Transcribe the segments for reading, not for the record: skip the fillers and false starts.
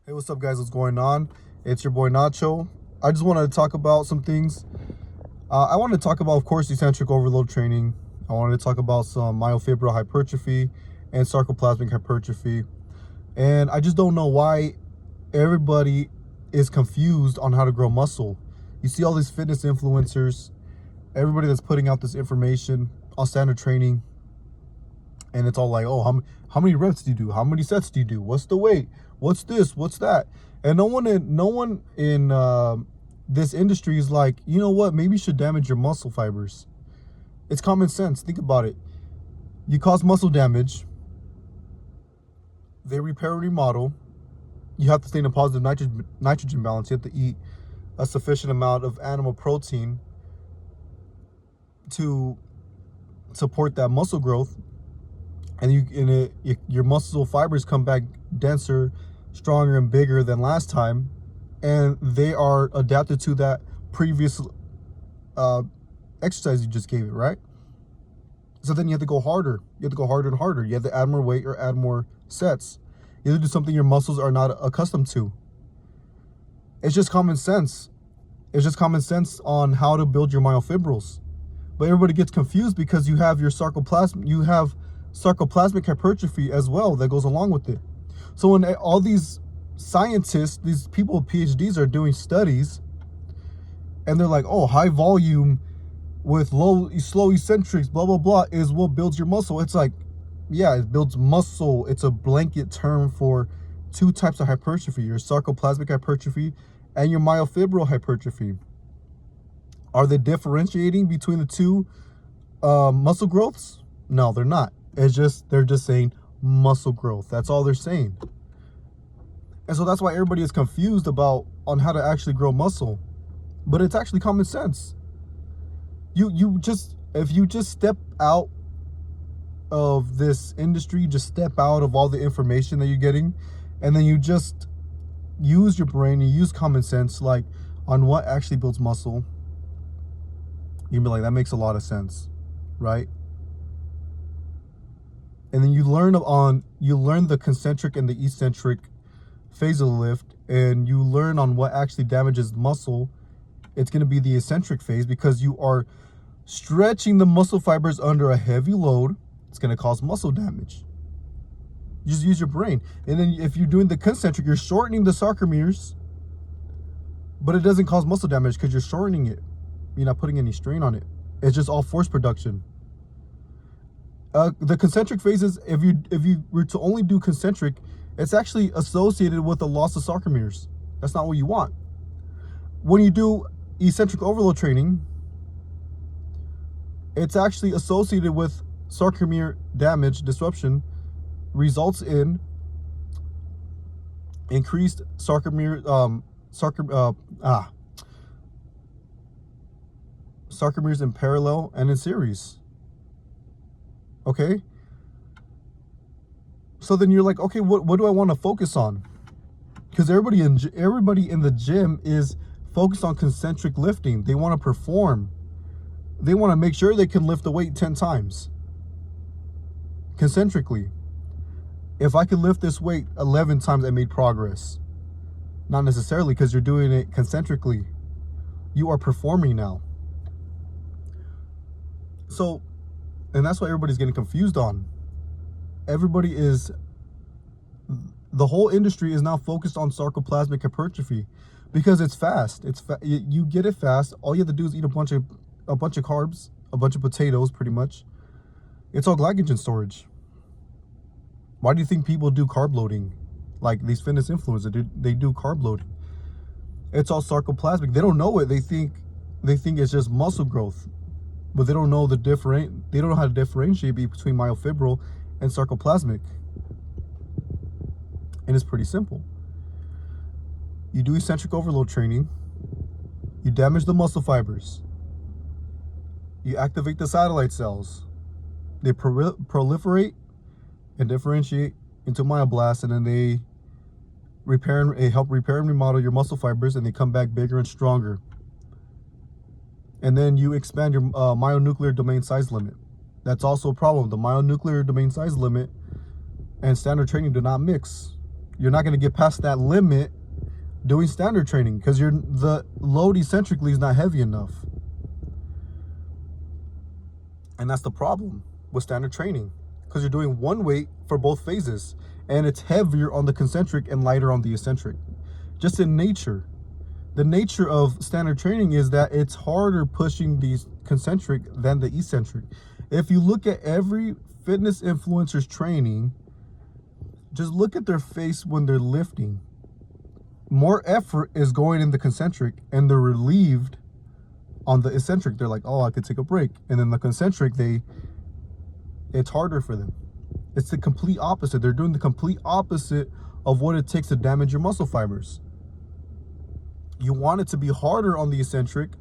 Hey, what's up, guys? What's going on? It's your boy Nacho. I just wanted to talk about some things. I wanted to talk about, of course, eccentric overload training. I wanted to talk about some myofibral hypertrophy and sarcoplasmic hypertrophy. And I just don't know why everybody is confused on how to grow muscle. You see all these fitness influencers, everybody that's putting out this information on standard training, and it's all like, oh, how many reps do you do? How many sets do you do? What's the weight? What's this? What's that? And no one in this industry is like, you know what? Maybe you should damage your muscle fibers. It's common sense. Think about it. You cause muscle damage. They repair and remodel. You have to stay in a positive nitrogen balance. You have to eat a sufficient amount of animal protein to support that muscle growth. And your muscle fibers come back denser, stronger, and bigger than last time, and they are adapted to that previous exercise you just gave it, right? So then you have to go harder. You have to go harder and harder. You have to add more weight or add more sets. You have to do something your muscles are not accustomed to. It's just common sense. It's just common sense on how to build your myofibrils. But everybody gets confused because you have sarcoplasmic hypertrophy as well that goes along with it. So when all these scientists, these people with PhDs are doing studies, and they're like, oh, high volume with slow eccentrics, blah, blah, blah, is what builds your muscle. It's like, yeah, it builds muscle. It's a blanket term for two types of hypertrophy, your sarcoplasmic hypertrophy and your myofibral hypertrophy. Are they differentiating between the two muscle growths? No, they're not. They're just saying muscle growth. That's all they're saying. And so that's why everybody is confused on how to actually grow muscle. But it's actually common sense. If you just step out of this industry, just step out of all the information that you're getting, and then you just use your brain, you use common sense, like on what actually builds muscle, you'd be like, that makes a lot of sense, right? And then you learn the concentric and the eccentric phase of the lift, and you learn on what actually damages muscle. It's going to be the eccentric phase because you are stretching the muscle fibers under a heavy load. It's going to cause muscle damage. You just use your brain. And then if you're doing the concentric, you're shortening the sarcomeres, but it doesn't cause muscle damage because you're shortening it. You're not putting any strain on it. It's just all force production. The concentric phases, if you were to only do concentric, it's actually associated with a loss of sarcomeres. That's not what you want. When you do eccentric overload training, it's actually associated with sarcomere damage, disruption, results in increased sarcomeres in parallel and in series. Okay, so then you're like, okay, what do I want to focus on? Because everybody in the gym is focused on concentric lifting. They want to perform. They want to make sure they can lift the weight 10 times concentrically. If I could lift this weight 11 times, I made progress. Not necessarily, because you're doing it concentrically. You are performing now. So, and that's what everybody's getting confused on. The whole industry is now focused on sarcoplasmic hypertrophy because it's fast. You get it fast. All you have to do is eat a bunch of carbs, a bunch of potatoes, pretty much. It's all glycogen storage. Why do you think people do carb loading? Like these fitness influencers, they do carb loading. It's all sarcoplasmic. They don't know it. They think it's just muscle growth. But they don't know they don't know how to differentiate between myofibral and sarcoplasmic. And it's pretty simple. You do eccentric overload training, you damage the muscle fibers, you activate the satellite cells, they proliferate and differentiate into myoblasts, and then they help repair and remodel your muscle fibers, and they come back bigger and stronger. And then you expand your myonuclear domain size limit. That's also a problem. The myonuclear domain size limit and standard training do not mix. You're not going to get past that limit doing standard training because the load eccentrically is not heavy enough. And that's the problem with standard training, because you're doing one weight for both phases, and it's heavier on the concentric and lighter on the eccentric. Just in nature. The nature of standard training is that it's harder pushing the concentric than the eccentric. If you look at every fitness influencer's training, just look at their face when they're lifting. More effort is going in the concentric, and they're relieved on the eccentric. They're like, oh, I could take a break. And then the concentric, it's harder for them. It's the complete opposite. They're doing the complete opposite of what it takes to damage your muscle fibers. You want it to be harder on the eccentric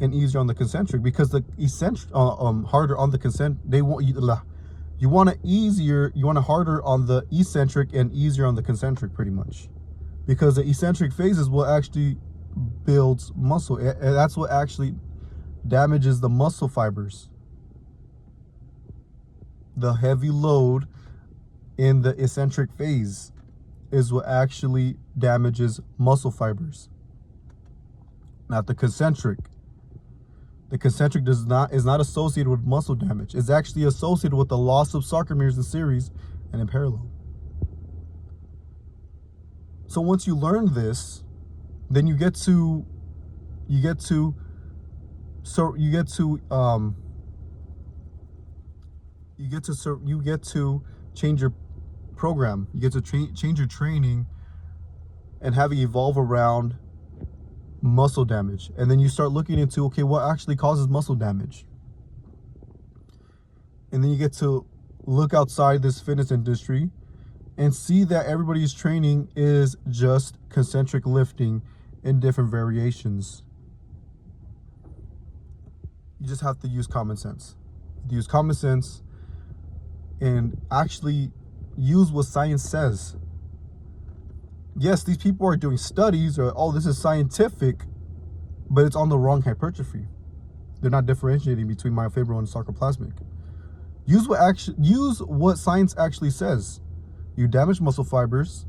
and easier on the concentric, because the eccentric harder on the concentric, you want it harder on the eccentric and easier on the concentric, pretty much, because the eccentric phases will actually builds muscle, and that's what actually damages the muscle fibers. The heavy load in the eccentric phase is what actually damages muscle fibers, not the concentric. The concentric is not associated with muscle damage. It's actually associated with the loss of sarcomeres in series and in parallel. So once you learn this, then you get to change your program. You get to change your training and have it evolve around muscle damage. And then you start looking into, okay, what actually causes muscle damage? And then you get to look outside this fitness industry and see that everybody's training is just concentric lifting in different variations. You just have to use common sense. Use common sense and actually use what science says. Yes, these people are doing studies, or, oh, this is scientific, but it's on the wrong hypertrophy. They're not differentiating between myofibral and sarcoplasmic. Use what science actually says. You damage muscle fibers,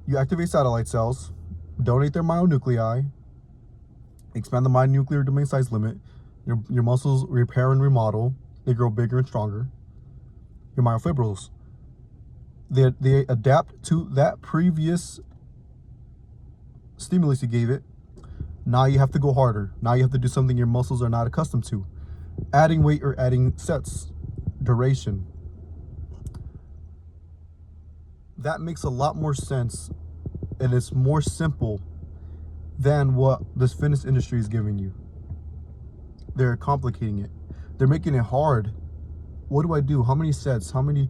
you activate satellite cells, donate their myonuclei, expand the myonuclear domain size limit, your muscles repair and remodel, they grow bigger and stronger. Your myofibrils, they adapt to that previous stimulus you gave it. Now you have to go harder. Now you have to do something your muscles are not accustomed to. Adding weight or adding sets, duration. That makes a lot more sense, and it's more simple than what this fitness industry is giving you. They're complicating it. They're making it hard. What do I do? How many sets? How many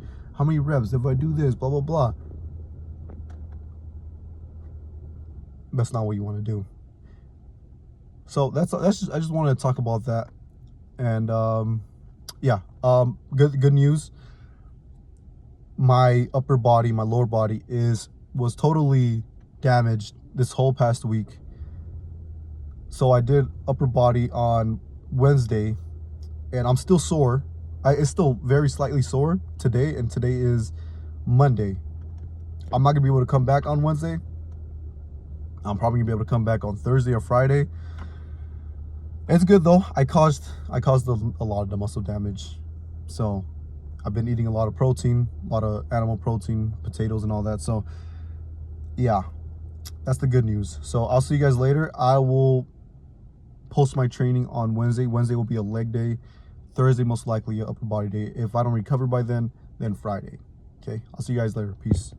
reps? If I do this, blah, blah, blah. That's not what you want to do. So that's just, I just wanted to talk about that. And good news. My upper body, my lower body was totally damaged this whole past week. So I did upper body on Wednesday, and I'm still sore. It's still very slightly sore today, and today is Monday. I'm not gonna be able to come back on Wednesday. I'm probably gonna be able to come back on Thursday or Friday. It's good though. I caused a lot of the muscle damage. So I've been eating a lot of protein, a lot of animal protein, potatoes and all that. So yeah, that's the good news. So I'll see you guys later. I will post my training on Wednesday. Wednesday will be a leg day. Thursday, most likely, an upper body day. If I don't recover by then Friday. Okay, I'll see you guys later. Peace.